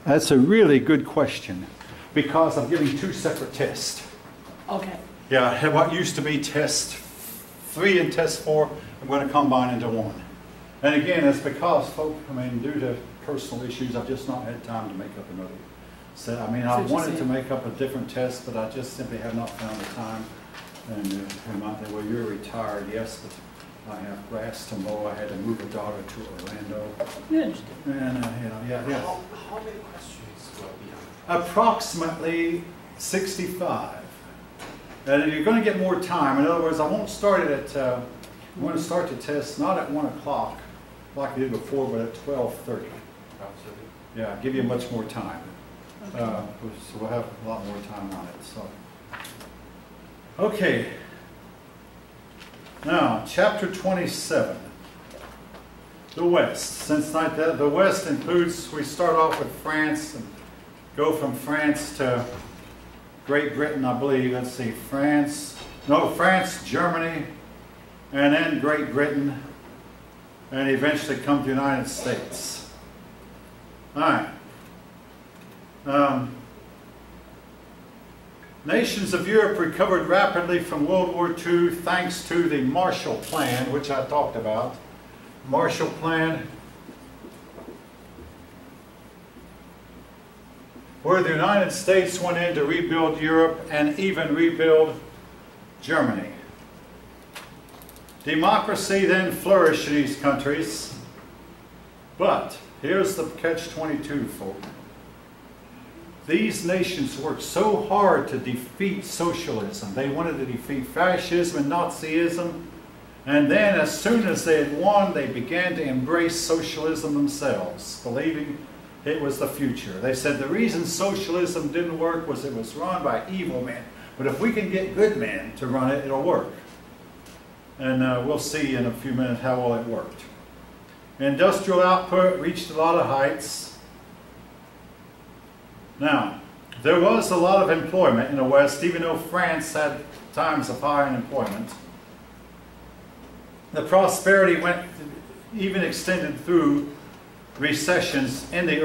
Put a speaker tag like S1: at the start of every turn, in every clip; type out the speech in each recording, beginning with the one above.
S1: That's a really good question because I'm giving two separate tests.
S2: Okay.
S1: Yeah, what used to be test 3 and test 4, I'm going to combine into one. And again, it's because, folks, I mean, due to personal issues, I've just not had time to make up another set. I mean, I wanted to make up a different test, but I just simply have not found the time. And you might say, well, you're retired, yes, but I have grass to mow. I had to move a daughter to Orlando.
S2: Good.
S1: And, yeah.
S3: How many questions will be on?
S1: Approximately 65. And you're going to get more time. In other words, I won't start it at, I'm going to start the test not at 1 o'clock like I did before, but at 12:30. Yeah, give you much more time.
S2: Okay.
S1: So we'll have a lot more time on it. So, okay. Now, chapter 27. The West. Since the West includes, we start off with France and go from France to Great Britain, I believe. Let's see, France, Germany, and then Great Britain, and eventually come to the United States. All right. Nations of Europe recovered rapidly from World War II thanks to the Marshall Plan, which I talked about. Marshall Plan, where the United States went in to rebuild Europe and even rebuild Germany. Democracy then flourished in these countries, but here's the catch-22, folks. These nations worked so hard to defeat socialism. They wanted to defeat fascism and Nazism, and then as soon as they had won, they began to embrace socialism themselves, believing it was the future. They said the reason socialism didn't work was it was run by evil men. But if we can get good men to run it, it'll work. And we'll see in a few minutes how well it worked. Industrial output reached a lot of heights. Now, there was a lot of employment in the West, even though France had times of high unemployment. The prosperity even extended through recessions in the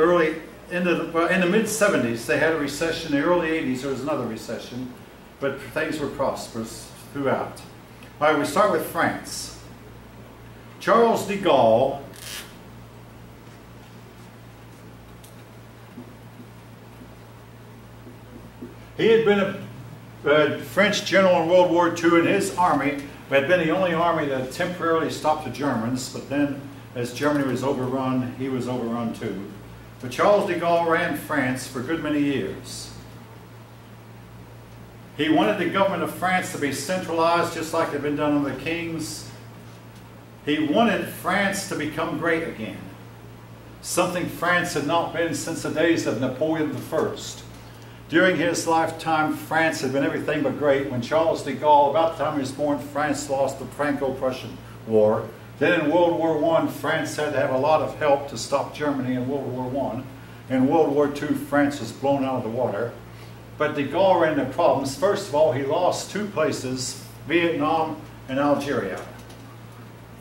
S1: in the mid-70s. They had a recession. In the early 80s, there was another recession, but things were prosperous throughout. All right, we start with France. Charles de Gaulle he had been a French general in World War II, and his army had been the only army that temporarily stopped the Germans, but then as Germany was overrun, he was overrun too. But Charles de Gaulle ran France for a good many years. He wanted the government of France to be centralized just like it had been done under the kings. He wanted France to become great again. Something France had not been since the days of Napoleon I. During his lifetime, France had been everything but great. When Charles de Gaulle, about the time he was born, France lost the Franco-Prussian War. Then in World War I, France had to have a lot of help to stop Germany in World War I. In World War II, France was blown out of the water. But de Gaulle ran into problems. First of all, he lost 2 places, Vietnam and Algeria.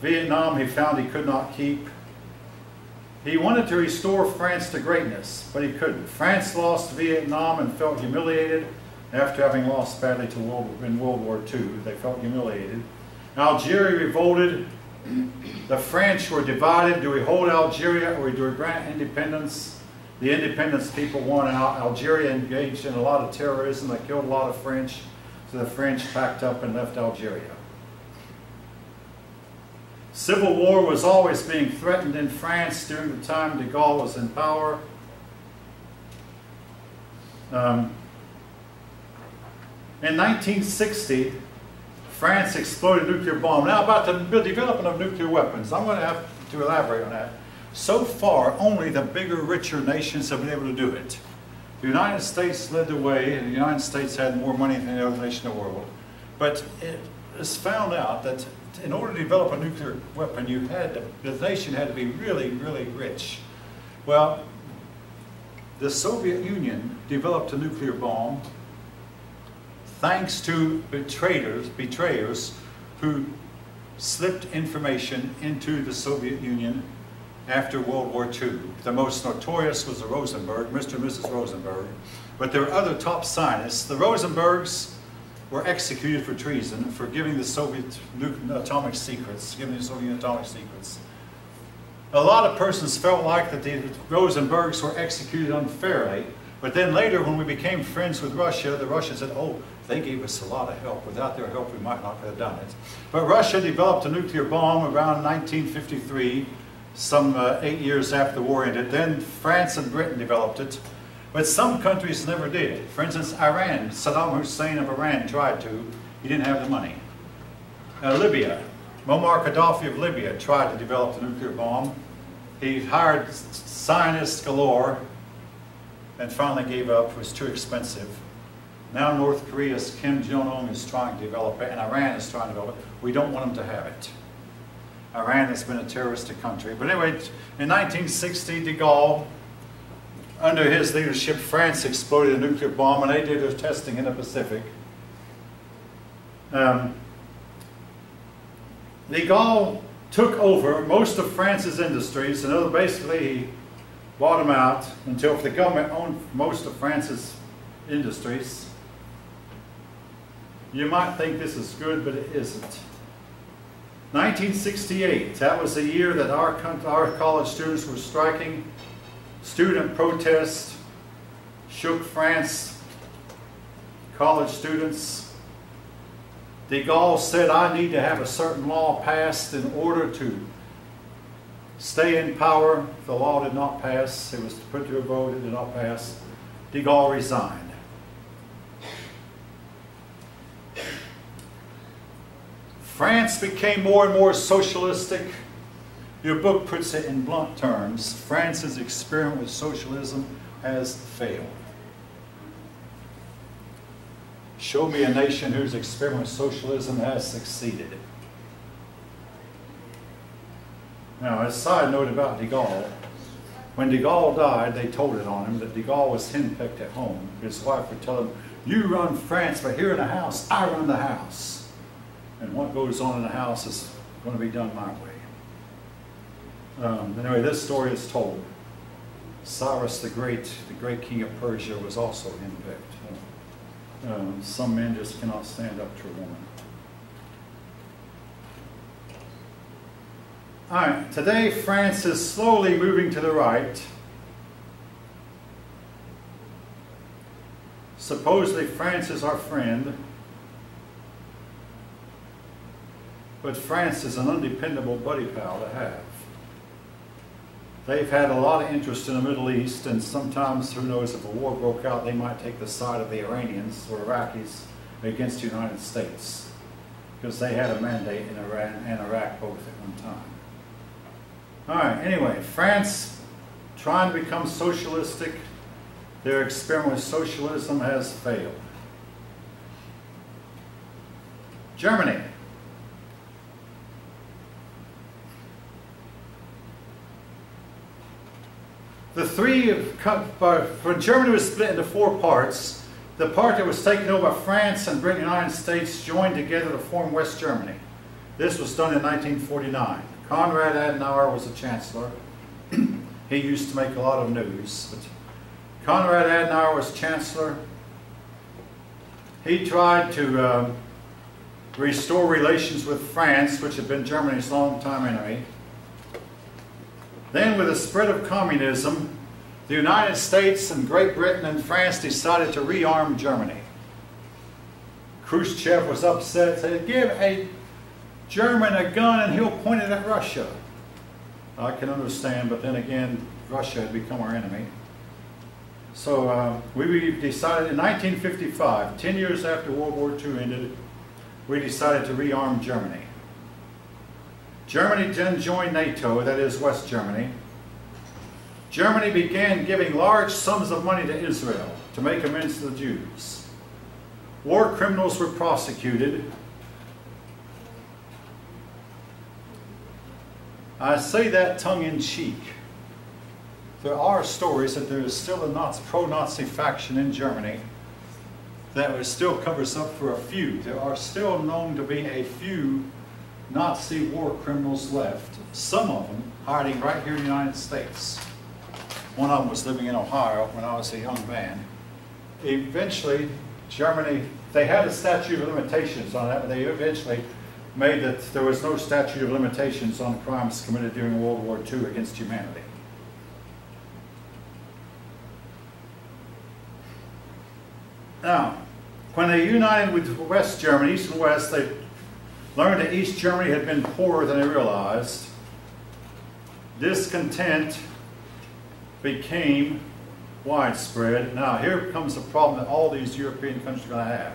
S1: Vietnam he found he could not keep. He wanted to restore France to greatness, but he couldn't. France lost Vietnam and felt humiliated after having lost badly in World War II. They felt humiliated. Algeria revolted. The French were divided. Do we hold Algeria or do we grant independence? The independence people won out. Algeria engaged in a lot of terrorism. They killed a lot of French. So the French packed up and left Algeria. Civil war was always being threatened in France during the time de Gaulle was in power. In 1960, France exploded a nuclear bomb. Now about the development of nuclear weapons, I'm going to have to elaborate on that. So far, only the bigger, richer nations have been able to do it. The United States led the way, and the United States had more money than any other nation in the world. But it was found out that in order to develop a nuclear weapon, the nation had to be really, really rich. Well, the Soviet Union developed a nuclear bomb thanks to betrayers who slipped information into the Soviet Union after World War II. The most notorious was the Rosenberg, Mr. and Mrs. Rosenberg. But there were other top scientists. The Rosenbergs were executed for treason, for giving the Soviet atomic secrets, giving the Soviet atomic secrets. A lot of persons felt like that the Rosenbergs were executed unfairly, but then later when we became friends with Russia, the Russians said, oh, they gave us a lot of help. Without their help, we might not have done it. But Russia developed a nuclear bomb around 1953, some 8 years after the war ended. Then France and Britain developed it, but some countries never did. For instance, Iran, Saddam Hussein of Iran tried to. He didn't have the money. Libya, Muammar Gaddafi of Libya tried to develop the nuclear bomb. He hired scientists galore and finally gave up. It was too expensive. Now North Korea's Kim Jong-un is trying to develop it, and Iran is trying to develop it. We don't want them to have it. Iran has been a terrorist country. But anyway, in 1960, de Gaulle, under his leadership, France exploded a nuclear bomb, and they did their testing in the Pacific. De Gaulle took over most of France's industries, and basically he bought them out until the government owned most of France's industries. You might think this is good, but it isn't. 1968, that was the year that our college students were striking. Student protest shook France, college students. De Gaulle said, I need to have a certain law passed in order to stay in power. The law did not pass. It was put to a vote. It did not pass. De Gaulle resigned. France became more and more socialistic. Your book puts it in blunt terms. France's experiment with socialism has failed. Show me a nation whose experiment with socialism has succeeded. Now, a side note about de Gaulle. When de Gaulle died, they told it on him that de Gaulle was henpecked at home. His wife would tell him, you run France, but here in the house, I run the house. And what goes on in the house is going to be done my way. Anyway, this story is told. Cyrus the great king of Persia, was also henpecked. Some men just cannot stand up to a woman. All right, today France is slowly moving to the right. Supposedly France is our friend. But France is an undependable buddy pal to have. They've had a lot of interest in the Middle East, and sometimes, who knows, if a war broke out, they might take the side of the Iranians or Iraqis against the United States, because they had a mandate in Iran and Iraq both at one time. All right, anyway, France trying to become socialistic. Their experiment with socialism has failed. Germany. When Germany was split into 4 parts, the part that was taken over by France and Britain and the United States joined together to form West Germany. This was done in 1949. Konrad Adenauer was the chancellor. He used to make a lot of news. But Konrad Adenauer was chancellor. He tried to restore relations with France, which had been Germany's longtime enemy. Then, with the spread of communism, the United States and Great Britain and France decided to rearm Germany. Khrushchev was upset, said, give a German a gun and he'll point it at Russia. I can understand, but then again, Russia had become our enemy. So we decided in 1955, 10 years after World War II ended, we decided to rearm Germany. Germany then joined NATO, that is West Germany. Germany began giving large sums of money to Israel to make amends to the Jews. War criminals were prosecuted. I say that tongue-in-cheek. There are stories that there is still a pro-Nazi faction in Germany that still covers up for a few. There are still known to be a few Nazi war criminals left, some of them hiding right here in the United States. One of them was living in Ohio when I was a young man. Eventually, Germany, they had a statute of limitations on that, but they eventually made that there was no statute of limitations on crimes committed during World War II against humanity. Now, when they united with West Germany, East and West, they learned that East Germany had been poorer than they realized. Discontent became widespread. Now, here comes the problem that all these European countries are going to have.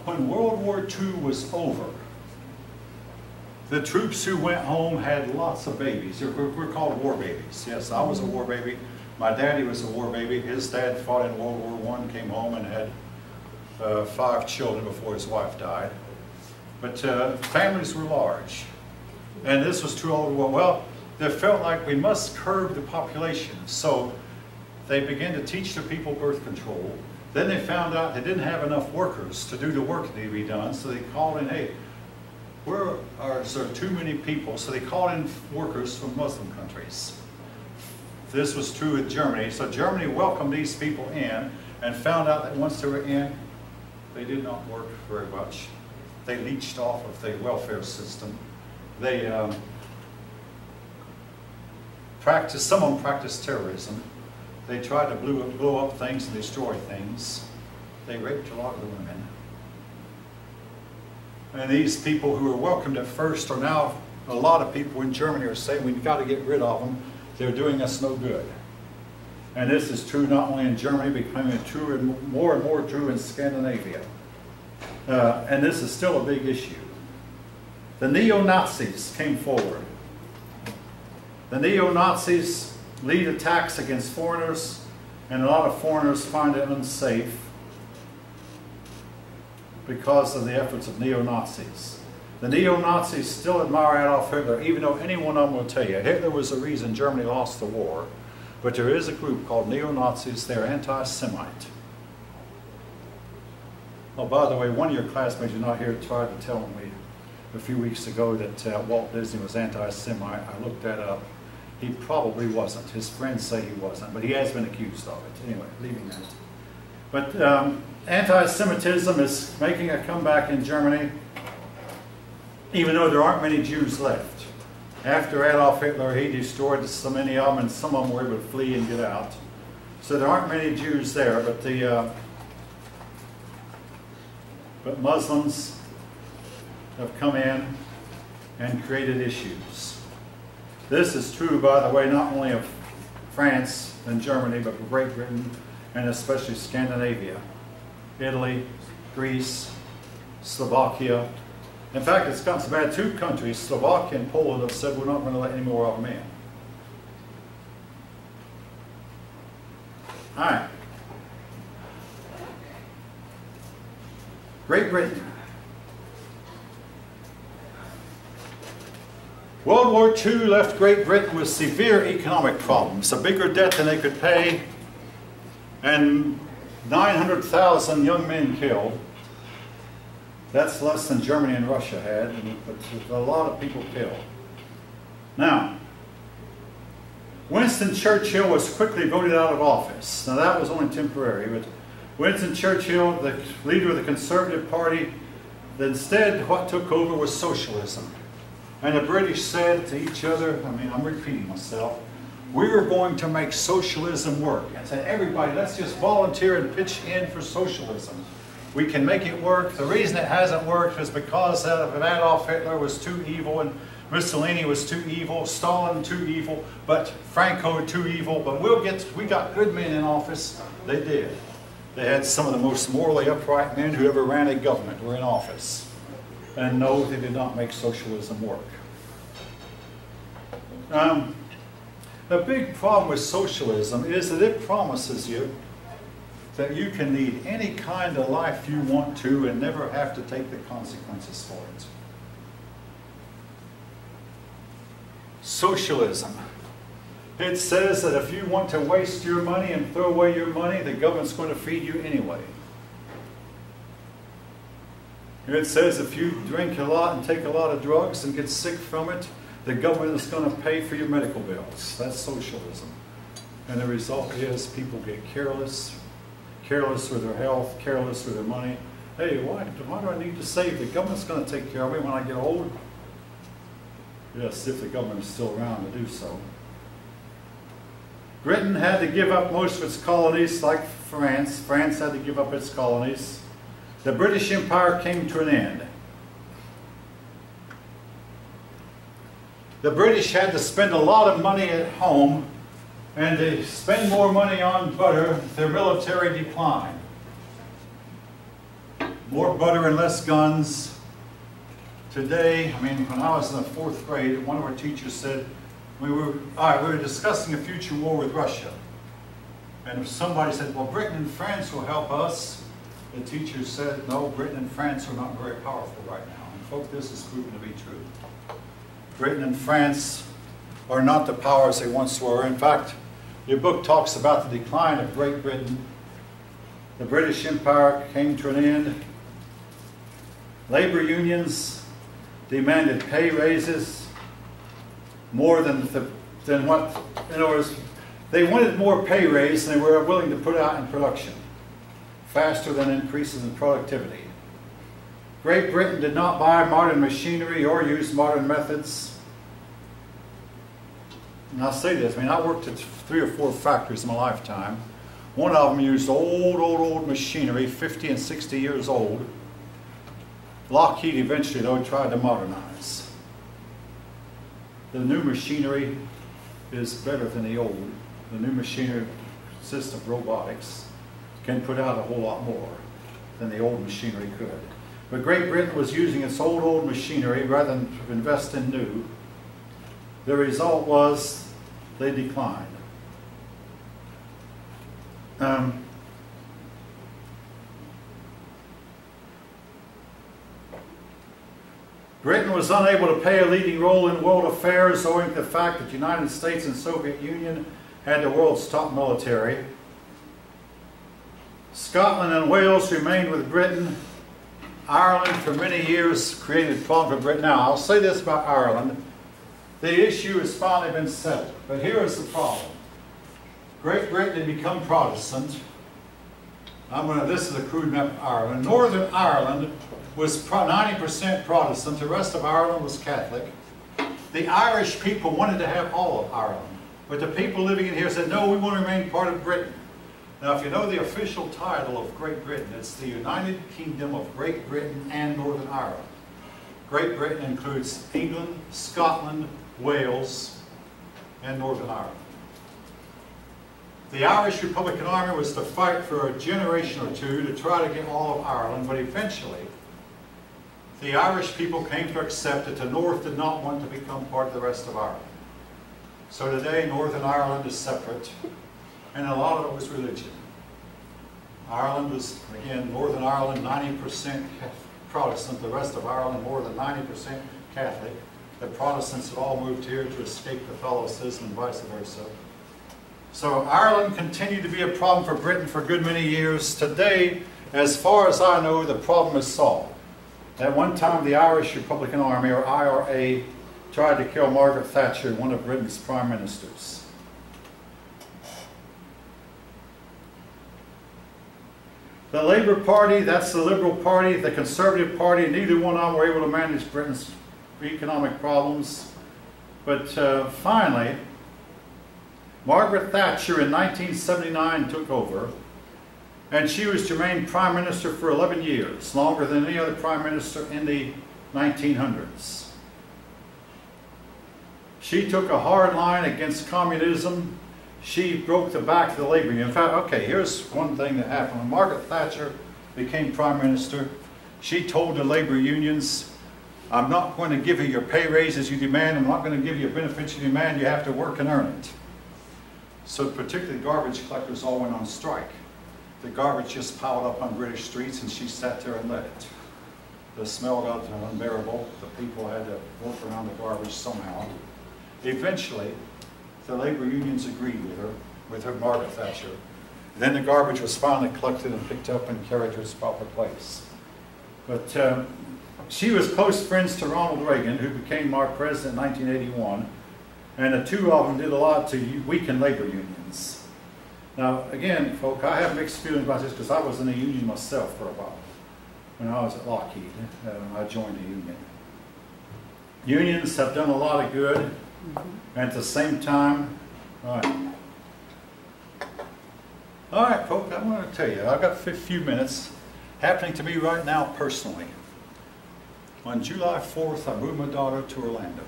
S1: When World War II was over, the troops who went home had lots of babies. We're called war babies. Yes, I was a war baby. My daddy was a war baby. His dad fought in World War I, came home and had 5 children before his wife died. But families were large. And this was true all over the world. Well, they felt like we must curb the population. So they began to teach the people birth control. Then they found out they didn't have enough workers to do the work that needed to be done. So they called in, hey, there are too many people. So they called in workers from Muslim countries. This was true with Germany. So Germany welcomed these people in and found out that once they were in, they did not work very much. They leached off of the welfare system. They some of them practiced terrorism. They tried to blow up things and destroy things. They raped a lot of the women. And these people who were welcomed at first are now, a lot of people in Germany are saying we've got to get rid of them. They're doing us no good. And this is true not only in Germany, becoming true and more true in Scandinavia. And this is still a big issue. The neo-Nazis came forward. The neo-Nazis lead attacks against foreigners, and a lot of foreigners find it unsafe because of the efforts of neo-Nazis. The neo-Nazis still admire Adolf Hitler, even though any one of them will tell you Hitler was the reason Germany lost the war. But there is a group called neo-Nazis. They're anti-Semite. Oh, by the way, one of your classmates who's not here tried to tell me a few weeks ago that Walt Disney was anti-Semite. I looked that up. He probably wasn't. His friends say he wasn't, but he has been accused of it. Anyway, leaving that. But anti-Semitism is making a comeback in Germany, even though there aren't many Jews left. After Adolf Hitler, he destroyed so many of them, and some of them were able to flee and get out. So there aren't many Jews there, but Muslims have come in and created issues. This is true, by the way, not only of France and Germany, but of Great Britain and especially Scandinavia, Italy, Greece, Slovakia. In fact, it's gotten so bad, 2 countries, Slovakia and Poland, have said we're not going to let any more of them in. All right. Great Britain. World War II left Great Britain with severe economic problems, a bigger debt than they could pay, and 900,000 young men killed. That's less than Germany and Russia had, but a lot of people killed. Now, Winston Churchill was quickly voted out of office. Now that was only temporary, but Winston Churchill, the leader of the Conservative Party, instead what took over was socialism. And the British said to each other, I'm repeating myself, we're going to make socialism work. And said, everybody, let's just volunteer and pitch in for socialism. We can make it work. The reason it hasn't worked is because Adolf Hitler was too evil, and Mussolini was too evil, Stalin too evil, but Franco too evil. But we got good men in office. They did. They had some of the most morally upright men who ever ran a government were in office. And no, they did not make socialism work. The big problem with socialism is that it promises you that you can lead any kind of life you want to and never have to take the consequences for it. Socialism. It says that if you want to waste your money and throw away your money, the government's going to feed you anyway. It says if you drink a lot and take a lot of drugs and get sick from it, the government is going to pay for your medical bills. That's socialism. And the result is people get careless with their health, careless with their money. Hey, why do I need to save? The government's going to take care of me when I get old. Yes, if the government is still around to do so. Britain had to give up most of its colonies, like France. France had to give up its colonies. The British Empire came to an end. The British had to spend a lot of money at home, and to spend more money on butter, their military declined. More butter and less guns. Today, I mean, when I was in the 4th grade, one of our teachers said, we were discussing a future war with Russia. And if somebody said, well, Britain and France will help us, the teacher said, no, Britain and France are not very powerful right now. And folks, this is proven to be true. Britain and France are not the powers they once were. In fact, your book talks about the decline of Great Britain. The British Empire came to an end. Labor unions demanded pay raises more than what, in other words, they wanted more pay raise than they were willing to put out in production, faster than increases in productivity. Great Britain did not buy modern machinery or use modern methods. And I'll say this, I mean, I worked at 3 or 4 factories in my lifetime. One of them used old machinery, 50 and 60 years old. Lockheed eventually, though, tried to modernize. The new machinery is better than the old. The new machinery consists of robotics, can put out a whole lot more than the old machinery could. But Great Britain was using its old machinery rather than to invest in new. The result was they declined. Britain was unable to play a leading role in world affairs owing to the fact that the United States and Soviet Union had the world's top military. Scotland and Wales remained with Britain. Ireland for many years created problems for Britain. Now, I'll say this about Ireland. The issue has finally been settled, but here is the problem. Great Britain had become Protestant. This is a crude map of Ireland. Northern Ireland was 90% Protestant. The rest of Ireland was Catholic. The Irish people wanted to have all of Ireland, but the people living in here said, no, we want to remain part of Britain. Now, if you know the official title of Great Britain, it's the United Kingdom of Great Britain and Northern Ireland. Great Britain includes England, Scotland, Wales, and Northern Ireland. The Irish Republican Army was to fight for a generation or two to try to get all of Ireland, but eventually the Irish people came to accept that the North did not want to become part of the rest of Ireland. So today Northern Ireland is separate, and a lot of it was religion. Ireland was, again, Northern Ireland 90% Protestant, the rest of Ireland more than 90% Catholic. The Protestants had all moved here to escape Catholicism and vice versa. So Ireland continued to be a problem for Britain for a good many years. Today, as far as I know, the problem is solved. At one time, the Irish Republican Army, or IRA, tried to kill Margaret Thatcher, one of Britain's prime ministers. The Labour Party, that's the Liberal Party, the Conservative Party, neither one of them were able to manage Britain's economic problems. But finally, Margaret Thatcher in 1979 took over, and she was to remain Prime Minister for 11 years, longer than any other Prime Minister in the 1900s. She took a hard line against communism. She broke the back of the labor union. In fact, okay, here's one thing that happened. When Margaret Thatcher became Prime Minister, she told the labor unions, I'm not going to give you your pay raises you demand, I'm not going to give you benefits you demand, you have to work and earn it. So particularly garbage collectors all went on strike. The garbage just piled up on British streets and she sat there and let it. The smell got unbearable. The people had to work around the garbage somehow. Eventually, the labor unions agreed with her Margaret Thatcher. Then the garbage was finally collected and picked up and carried to its proper place. But she was close friends to Ronald Reagan, who became our president in 1981, and the two of them did a lot to weaken labor unions. Now, again, folk, I have mixed feelings about this because I was in a union myself for a while. When I was at Lockheed, I joined a union. Unions have done a lot of good, and at the same time, all right, folks, I want to tell you, I've got a few minutes happening to me right now personally. On July 4th, I moved my daughter to Orlando.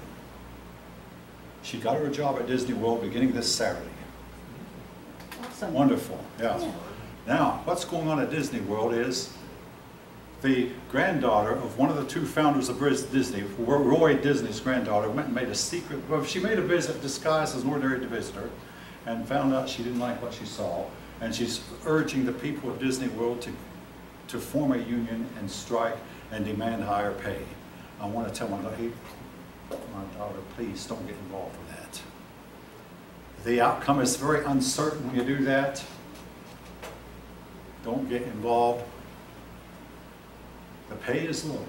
S1: She got her a job at Disney World beginning this Saturday.
S2: Awesome.
S1: Wonderful, yeah. Now, what's going on at Disney World is the granddaughter of one of the two founders of Disney, Roy Disney's granddaughter, went and made a secret, well, she made a visit disguised as an ordinary visitor and found out she didn't like what she saw. And she's urging the people of Disney World to form a union and strike and demand higher pay. I want to tell my daughter, please don't get involved with that. The outcome is very uncertain when you do that. Don't get involved. The pay is low.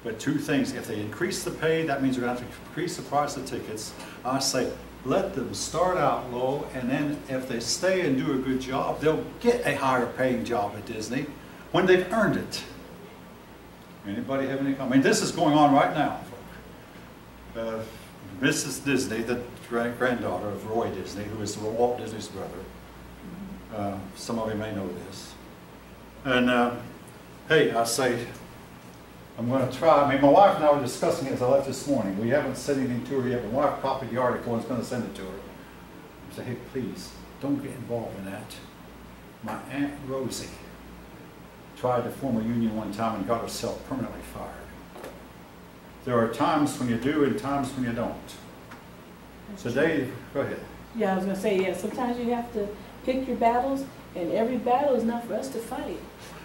S1: But two things, if they increase the pay, that means they're going to have to increase the price of tickets. I say, let them start out low, and then if they stay and do a good job, they'll get a higher paying job at Disney when they've earned it. Anybody have any comment? I mean, this is going on right now. Mrs. Disney, the granddaughter of Roy Disney, who is Walt Disney's brother. Some of you may know this. And hey, I say, I'm going to try. I mean, my wife and I were discussing it as I left this morning. We haven't said anything to her yet, but my wife copied the article and is going to send it to her. I say, hey, please, don't get involved in that. My Aunt Rosie tried to form a union one time and got herself permanently fired. There are times when you do and times when you don't. Today, go ahead.
S2: Yeah, I was going to say, yeah, sometimes you have to pick your battles, and every battle is not for us to fight.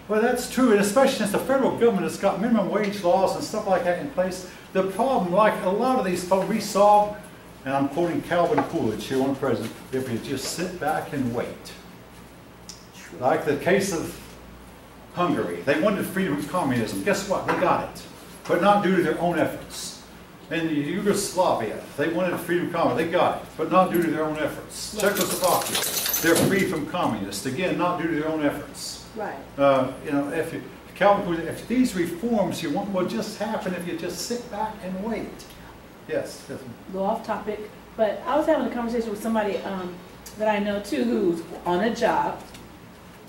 S1: Well, that's true, and especially since the federal government has got minimum wage laws and stuff like that in place. The problem, like a lot of these folks, we saw, and I'm quoting Calvin Coolidge here, one president, if you just sit back and wait. Like the case of Hungary. They wanted freedom from communism. Guess what? They got it, but not due to their own efforts. In Yugoslavia, they wanted freedom from communism. They got it, but not due to their own efforts. Czechoslovakia, they're free from communists. Again, not due to their own efforts.
S2: Right.
S1: You know, if these reforms you want will just happen if you just sit back and wait. Yes. Yes.
S2: Go off topic, but I was having a conversation with somebody that I know too, who's on a job,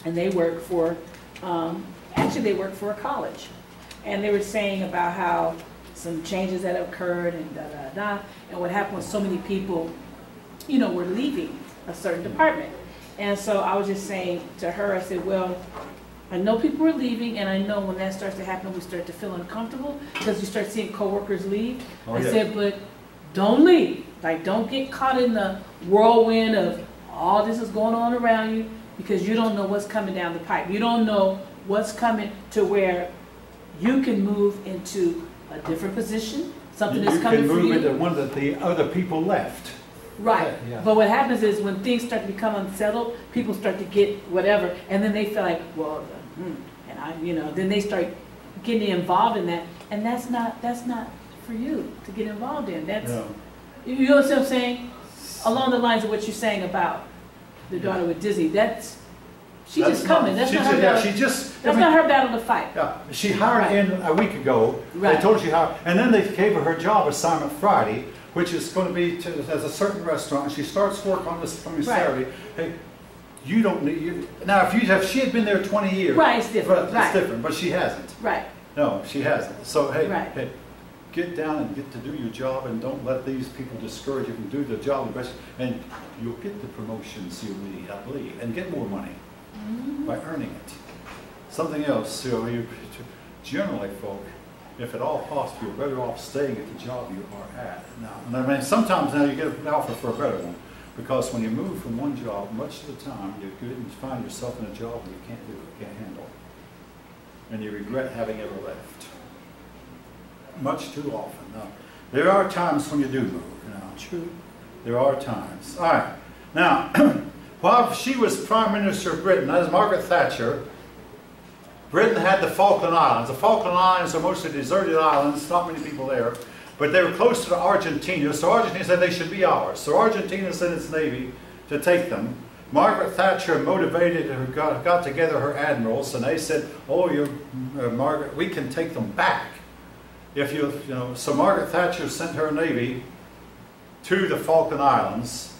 S2: and they work for, actually they work for a college, and they were saying about how some changes that occurred and da da da, and what happened was so many people, you know, were leaving a certain department. And so I was just saying to her, I said, well, I know people are leaving, and I know when that starts to happen, we start to feel uncomfortable because you start seeing coworkers leave.
S1: Oh,
S2: I
S1: yeah.
S2: said, but don't leave. Like, don't get caught in the whirlwind of all this is going on around you, because you don't know what's coming down the pipe. You don't know what's coming to where you can move into a different position, something that's coming for you.
S1: You can move into one that the other people left.
S2: Right.
S1: Yeah.
S2: But what happens is when things start to become unsettled, people start to get whatever, and then they feel like, well, and I, you know, then they start getting involved in that, and that's not for you to get involved in. That's,
S1: No.
S2: you know what I'm saying? Along the lines of what you're saying about the daughter with Disney, she's just coming. That's not her battle. That's not her battle to fight.
S1: Yeah, she hired in a week ago.
S2: Right.
S1: They told her she hired, and then they gave her job assignment Friday, which is going to be as a certain restaurant. She starts work on this coming Saturday. Hey, you don't need now. If she had been there 20 years,
S2: Right, it's different.
S1: It's different, but she hasn't.
S2: Right.
S1: No, she hasn't. So hey,
S2: Right.
S1: hey, get down and get to do your job, and don't let these people discourage you from doing the job the best. And you'll get the promotions you need, I believe, and get more money by earning it. Something else, generally, folk, if at all possible, you're better off staying at the job you are at now. And I mean, sometimes now you get an offer for a better one, because when you move from one job, much of the time you find yourself in a job that you can't do, can't handle, and you regret having ever left. Much too often. Now, there are times when you do move. True. There are times. All right. Now, while she was Prime Minister of Britain, as Margaret Thatcher, Britain had the Falkland Islands. The Falkland Islands are mostly deserted islands, not many people there, but they were close to Argentina, so Argentina said they should be ours. So Argentina sent its navy to take them. Margaret Thatcher motivated her, got together her admirals, and they said, "Oh, Margaret, we can take them back if you know." So Margaret Thatcher sent her navy to the Falkland Islands.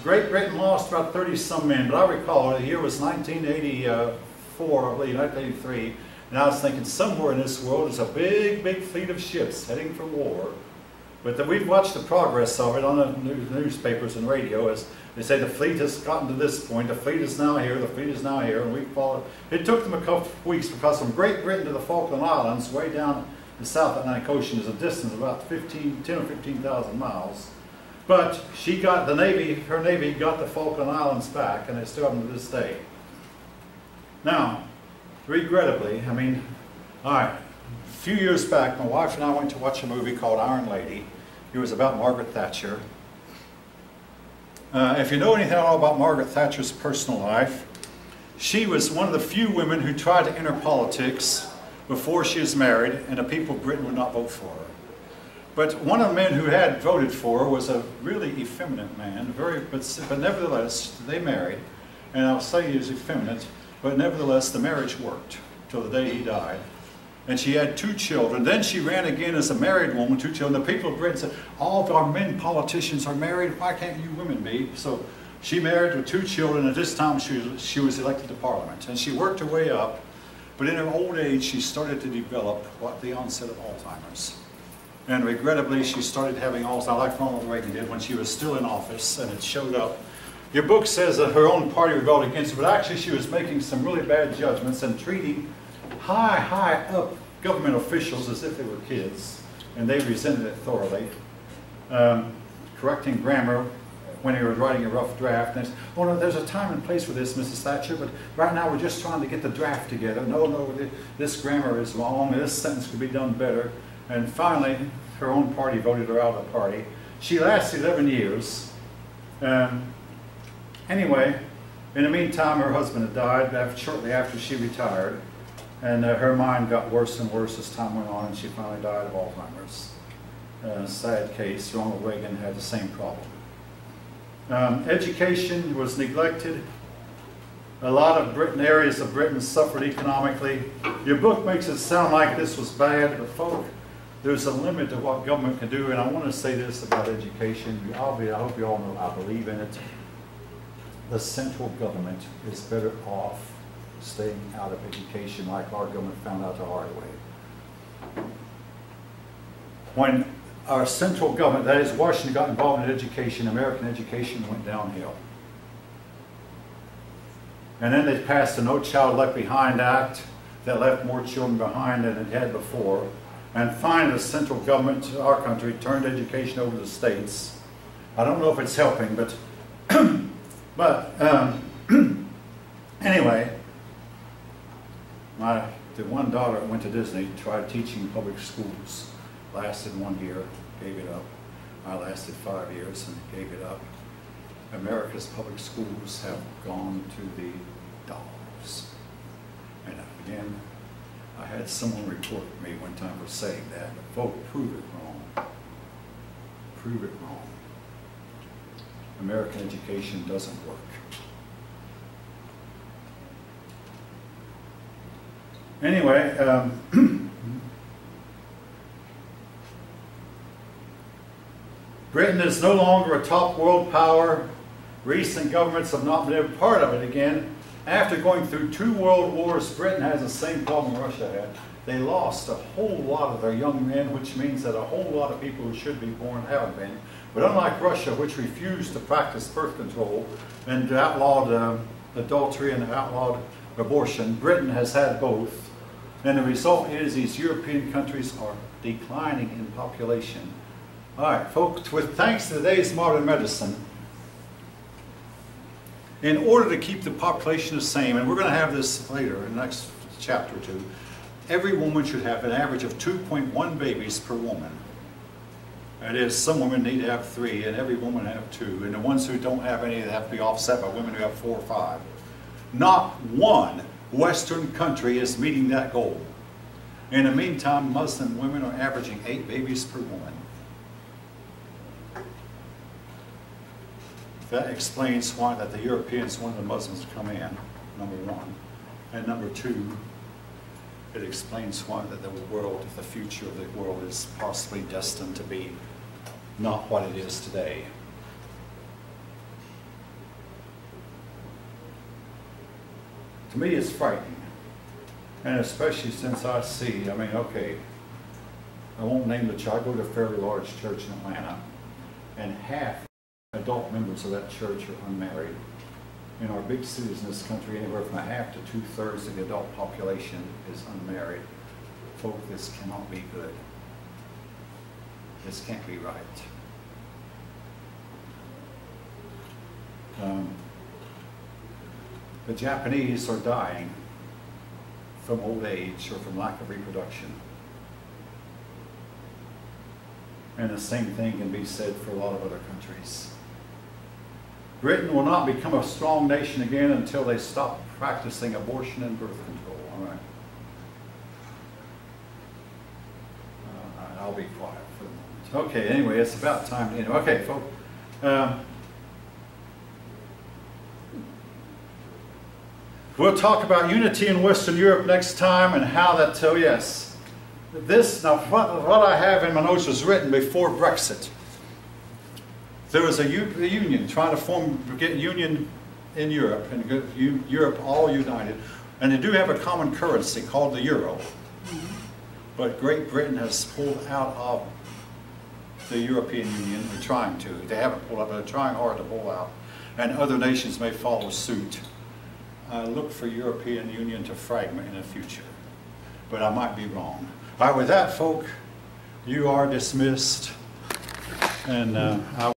S1: Great Britain lost about 30-some men, but I recall the year was 1984, I believe, 1983, and I was thinking somewhere in this world is a big, big fleet of ships heading for war. But we've watched the progress of it on the newspapers and radio as they say the fleet has gotten to this point, the fleet is now here, the fleet is now here, and we followed. It took them a couple of weeks because from Great Britain to the Falkland Islands, way down the South Atlantic Ocean, is a distance of about 10 or 15,000 miles. But she got the navy, her navy got the Falkland Islands back, and they still have them to this day. Now, regrettably, I mean, all right, a few years back, my wife and I went to watch a movie called Iron Lady. It was about Margaret Thatcher. If you know anything at all about Margaret Thatcher's personal life, she was one of the few women who tried to enter politics before she was married, and the people of Britain would not vote for her. But one of the men who had voted for her was a really effeminate man, but nevertheless, they married, and I'll say he was effeminate, but nevertheless, the marriage worked till the day he died. And she had 2 children. Then she ran again as a married woman, 2 children. The people of Britain said, all of our men politicians are married, why can't you women be? So she married with 2 children, and this time she was elected to Parliament. And she worked her way up, but in her old age, she started to develop the onset of Alzheimer's. And regrettably, she started having Alzheimer's, like Ronald Reagan did when she was still in office, and it showed up. Your book says that her own party rebelled against her, but actually she was making some really bad judgments and treating high up government officials as if they were kids, and they resented it thoroughly. Correcting grammar when they were writing a rough draft. And they said, "Oh no, there's a time and place for this, Mrs. Thatcher, but right now we're just trying to get the draft together. No, this grammar is wrong, this sentence could be done better." And finally, her own party voted her out of the party. She lasted 11 years. Anyway, in the meantime, her husband had died shortly after she retired, and her mind got worse and worse as time went on, and she finally died of Alzheimer's. Sad case. Ronald Reagan had the same problem. Education was neglected. A lot of areas of Britain suffered economically. Your book makes it sound like this was bad, but folks, there's a limit to what government can do, and I want to say this about education. I hope you all know I believe in it. The central government is better off staying out of education, like our government found out the hard way. When our central government, that is Washington, got involved in education, American education went downhill. And then they passed the No Child Left Behind Act that left more children behind than it had before. And finally, the central government, our country, turned education over to the states. I don't know if it's helping, but anyway, the one daughter that went to Disney tried teaching in public schools. Lasted 1 year, gave it up. I lasted 5 years and gave it up. America's public schools have gone to the dogs. And again, I had someone report me one time for saying that, but folks, prove it wrong. Prove it wrong. American education doesn't work. Anyway, Britain is no longer a top world power. Recent governments have not been a part of it again. After going through 2 world wars, Britain has the same problem Russia had. They lost a whole lot of their young men, which means that a whole lot of people who should be born haven't been. But unlike Russia, which refused to practice birth control and outlawed adultery and outlawed abortion, Britain has had both. And the result is these European countries are declining in population. All right, folks, with thanks to today's modern medicine, in order to keep the population the same, and we're going to have this later in the next chapter or 2, every woman should have an average of 2.1 babies per woman. That is, some women need to have 3, and every woman have 2. And the ones who don't have any, they have to be offset by women who have 4 or 5. Not one Western country is meeting that goal. In the meantime, Muslim women are averaging 8 babies per woman. That explains why that the Europeans wanted the Muslims to come in, number one. And number two, it explains why that the world, the future of the world is possibly destined to be not what it is today. To me, it's frightening. And especially since I see, I mean, okay, I won't name the church. I go to a fairly large church in Atlanta, and half adult members of that church are unmarried. In our big cities in this country, anywhere from 1/2 to 2/3 of the adult population is unmarried. Folk, this cannot be good. This can't be right. The Japanese are dying from old age or from lack of reproduction. And the same thing can be said for a lot of other countries. Britain will not become a strong nation again until they stop practicing abortion and birth control. All right. I'll be quiet for the moment. Okay, anyway, it's about time to end. Okay, folks. We'll talk about unity in Western Europe next time and how that, oh yes. This, now what I have in my notes was written before Brexit. There was a union trying to get a union in Europe, and get Europe all united. And they do have a common currency called the euro. But Great Britain has pulled out of the European Union. They're trying to. They haven't pulled out, but they're trying hard to pull out. And other nations may follow suit. I look for European Union to fragment in the future, but I might be wrong. All right, with that, folk, you are dismissed, and I